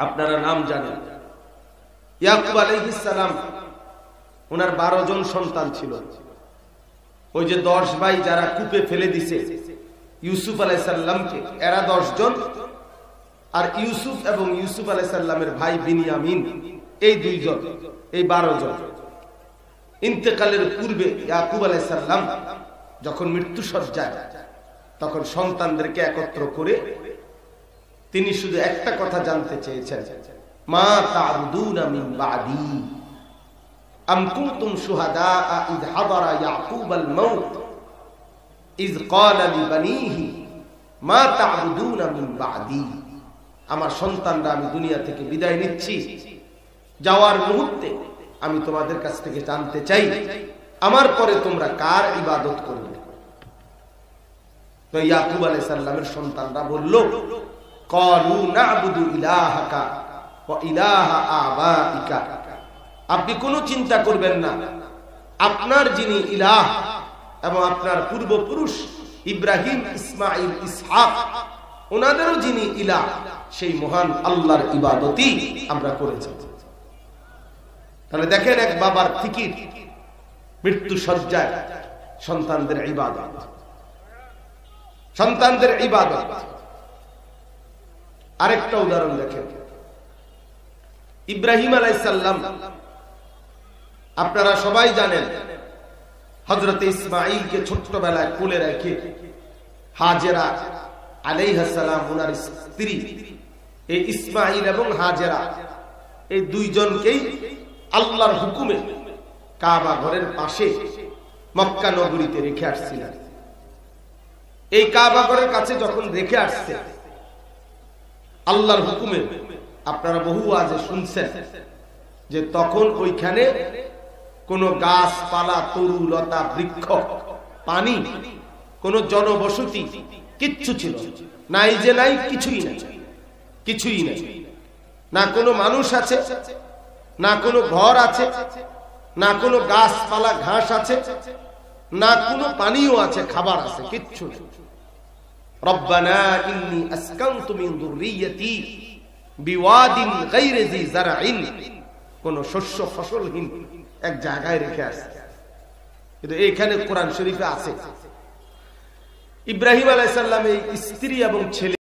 আপনারা নাম জানেন। ইয়াকুব আলাইহিস সালাম ওনার 12 জন সন্তান ছিল। ওই যে 10 ভাই যারা কূপে ফেলে দিছে ইউসুফ আলাইহিস সালামকে, এরা 10 জন, আর ইউসুফ এবং ইউসুফ আলাইহিস সালামের ভাই বিনিয়ামিন এই 2 জন, এই 12 জন। ইন্তেকালের পূর্বে ইয়াকুব আলাইহিস সালাম যখন মৃত্যু সজ্জায়, তখন সন্তানদেরকে একত্র করে তিনি শুধু একটা কথা জানতে চেয়েছেন, মা তা'বুদুনা মিন বা'দি আম কুনতুম শুহাদা ইয হাদারা ইয়াকুব আল মাউত ইয ক্বালা লিবানিহি মা তা'বুদুনা মিন বা'দি। আমার সন্তানরা, আমি দুনিয়া থেকে বিদায় নিচ্ছি, যাওয়ার মুহূর্তে আমি তোমাদের কাছ থেকে জানতে চাই আমার পরে তোমরা কার ইবাদত করবে। তো ইয়াকুব আলাইহিস সালামের সন্তানরা বলল, ক্বালু না'বুদু ইলাহাকা ওয়া ইলাহা আবাইকা। আপনি কোনো চিন্তা করবেন না, আপনার যিনি ইলাহ এবং আপনার পূর্বপুরুষ ইব্রাহিম, ইসমাঈল, ইসহাক, ওনাদেরও যিনি ইলাহ, সেই মহান আল্লাহর ইবাদতই আমরা করেছি। তাহলে দেখেন এক বাবার ফিকির, মৃত্যু সজ্জায় সন্তানদের ইবাদত, সন্তানদের ইবাদত। আরেকটা উদাহরণ দেখেন, ইব্রাহিম আলাইহিস সালাম, আপনারা সবাই জানেন হযরত ইসমাঈলকে ছোট্টবেলায় কোলে রেখে হাজেরা আলাইহিস সালাম, ওনার স্ত্রী, এই ইসমাঈল এবং হাজেরা এই 2 জনকেই আল্লাহর হুকুমে কাবা ঘরের পাশে মক্কা নগরীতে রেখে আসছিলেন। এই কাবা ঘরের কাছে যখন রেখে আসছে আল্লাহর হুকুমে, আপনারা বহু আজে শুনছেন যে তখন ওইখানে কোন গাছপালা, তরু লতা, বৃক্ষ, পানি, কোন জনবসতি কিচ্ছু ছিল নাই, যে নাই, কিছুই নাই, কিছুই নাই। না কোনো মানুষ আছে, না কোনো ঘর আছে, না কোনো গাছপালা, ঘাস আছে, না কোনো পানিও আছে, খাবার আছে, কিচ্ছু নেই। রব্বানা ইন্নী আসকানতু মিন যুররিয়্যাতি বিওয়াদিন গায়রি যি যারইন, কোন শস্য ফসলহীন এক জায়গায় রেখে আসছে। কিন্তু এইখানে কোরআন শরীফে আছে ইব্রাহিম আলাইহিস সালাম এই স্ত্রী এবং ছেলে